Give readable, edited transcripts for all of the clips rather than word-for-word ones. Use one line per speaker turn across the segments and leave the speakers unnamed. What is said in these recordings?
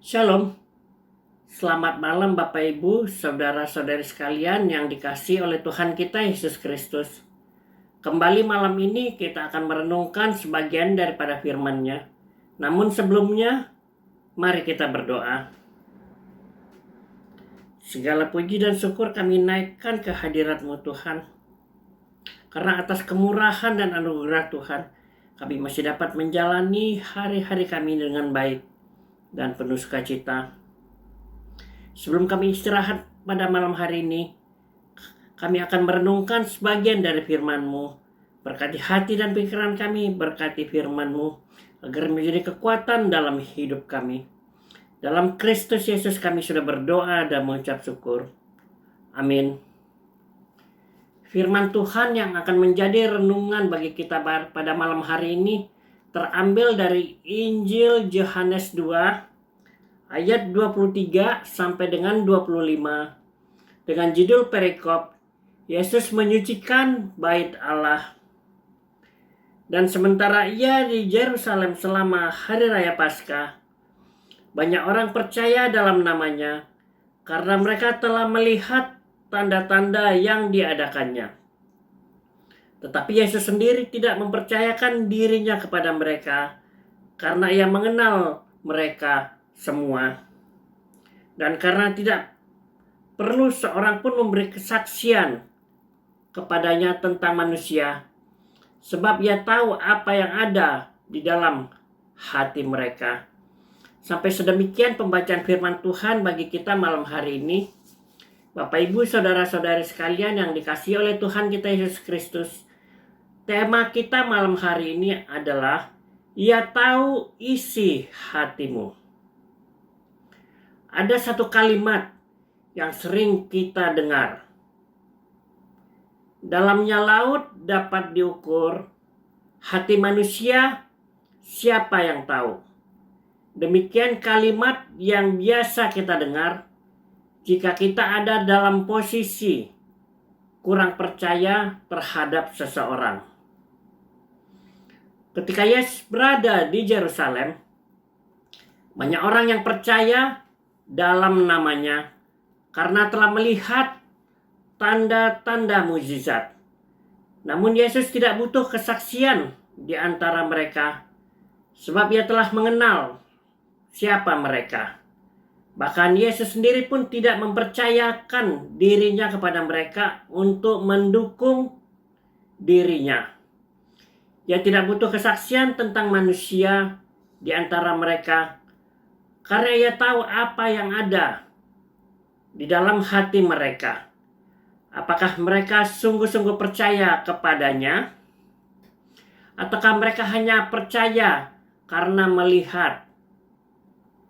Shalom, selamat malam Bapak Ibu, saudara-saudari sekalian yang dikasihi oleh Tuhan kita Yesus Kristus. Kembali malam ini kita akan merenungkan sebagian daripada firman-Nya. Namun sebelumnya, mari kita berdoa. Segala puji dan syukur kami naikkan ke hadirat-Mu Tuhan. Karena atas kemurahan dan anugerah Tuhan, kami masih dapat menjalani hari-hari kami dengan baik dan penuh sukacita. Sebelum kami istirahat pada malam hari ini, kami akan merenungkan sebagian dari firman-Mu. Berkati hati dan pikiran kami, berkati firman-Mu, agar menjadi kekuatan dalam hidup kami. Dalam Kristus Yesus kami sudah berdoa dan mengucap syukur. Amin. Firman Tuhan yang akan menjadi renungan bagi kita pada malam hari ini terambil dari Injil Yohanes 2 ayat 23 sampai dengan 25 dengan judul perikop Yesus menyucikan bait Allah. Dan sementara ia di Yerusalem selama hari raya Paskah, banyak orang percaya dalam namanya karena mereka telah melihat tanda-tanda yang diadakannya. Tetapi Yesus sendiri tidak mempercayakan dirinya kepada mereka karena ia mengenal mereka semua. Dan karena tidak perlu seorang pun memberi kesaksian kepadanya tentang manusia, sebab ia tahu apa yang ada di dalam hati mereka. Sampai sedemikian pembacaan firman Tuhan bagi kita malam hari ini. Bapak Ibu saudara-saudari sekalian yang dikasihi oleh Tuhan kita Yesus Kristus, tema kita malam hari ini adalah Ia tahu isi hatimu. Ada satu kalimat yang sering kita dengar. Dalamnya laut dapat diukur, hati manusia siapa yang tahu. Demikian kalimat yang biasa kita dengar jika kita ada dalam posisi kurang percaya terhadap seseorang. Ketika Yesus berada di Yerusalem, banyak orang yang percaya dalam namanya karena telah melihat tanda-tanda mukjizat. Namun Yesus tidak butuh kesaksian di antara mereka, sebab ia telah mengenal siapa mereka. Bahkan Yesus sendiri pun tidak mempercayakan dirinya kepada mereka untuk mendukung dirinya. Ia tidak butuh kesaksian tentang manusia di antara mereka, karena ia tahu apa yang ada di dalam hati mereka. Apakah mereka sungguh-sungguh percaya kepadanya? Ataukah mereka hanya percaya karena melihat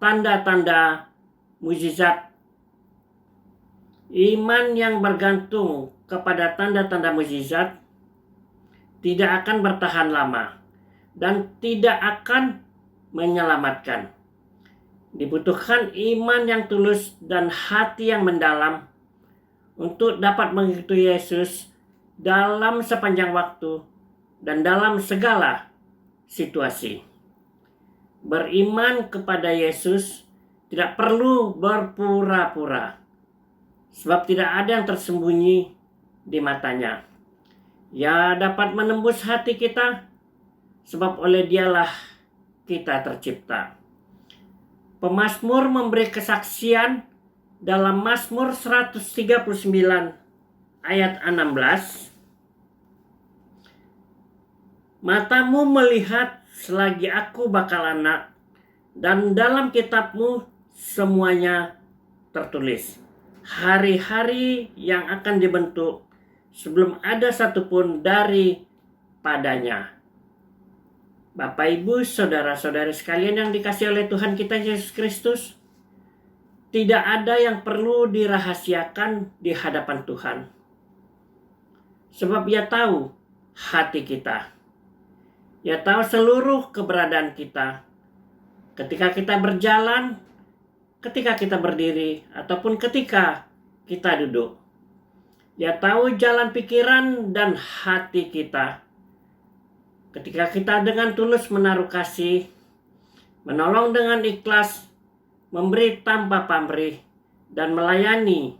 tanda-tanda mukjizat? Iman yang bergantung kepada tanda-tanda mukjizat tidak akan bertahan lama dan tidak akan menyelamatkan. Dibutuhkan iman yang tulus dan hati yang mendalam untuk dapat mengikuti Yesus dalam sepanjang waktu dan dalam segala situasi. Beriman kepada Yesus tidak perlu berpura-pura, sebab tidak ada yang tersembunyi di matanya. Ia dapat menembus hati kita, sebab oleh Dialah kita tercipta. Pemazmur memberi kesaksian dalam Mazmur 139 ayat 16. Matamu melihat selagi aku bakal anak, dan dalam kitabmu semuanya tertulis. Hari-hari yang akan dibentuk sebelum ada satupun daripadanya. Bapak, Ibu, saudara-saudari sekalian yang dikasihi oleh Tuhan kita Yesus Kristus, tidak ada yang perlu dirahasiakan di hadapan Tuhan. Sebab Ia tahu hati kita. Ia tahu seluruh keberadaan kita. Ketika kita berjalan, ketika kita berdiri, ataupun ketika kita duduk. Ia tahu jalan pikiran dan hati kita. Ketika kita dengan tulus menaruh kasih, menolong dengan ikhlas, memberi tanpa pamrih, dan melayani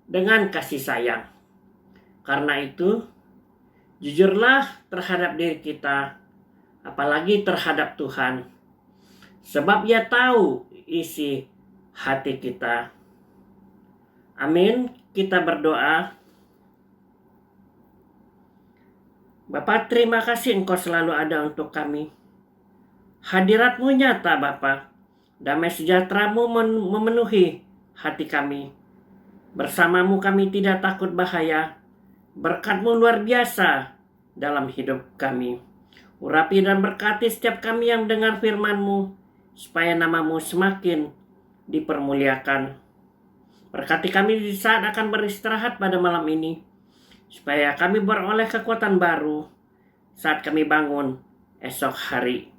dengan kasih sayang. Karena itu, jujurlah terhadap diri kita, apalagi terhadap Tuhan, sebab Ia tahu isi hati kita. Amin. Kita berdoa. Bapa, terima kasih Engkau selalu ada untuk kami. Hadirat-Mu nyata, Bapa. Damai sejahtera-Mu memenuhi hati kami. Bersama-Mu kami tidak takut bahaya. Berkat-Mu luar biasa dalam hidup kami. Urapi dan berkati setiap kami yang dengar firman-Mu, supaya nama-Mu semakin dipermuliakan. Berkati kami di saat akan beristirahat pada malam ini, supaya kami beroleh kekuatan baru saat kami bangun esok hari.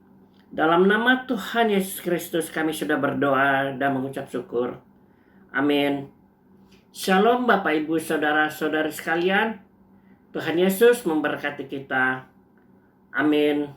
Dalam nama Tuhan Yesus Kristus kami sudah berdoa dan mengucap syukur. Amin. Shalom Bapak Ibu Saudara-saudari sekalian. Tuhan Yesus memberkati kita. Amin.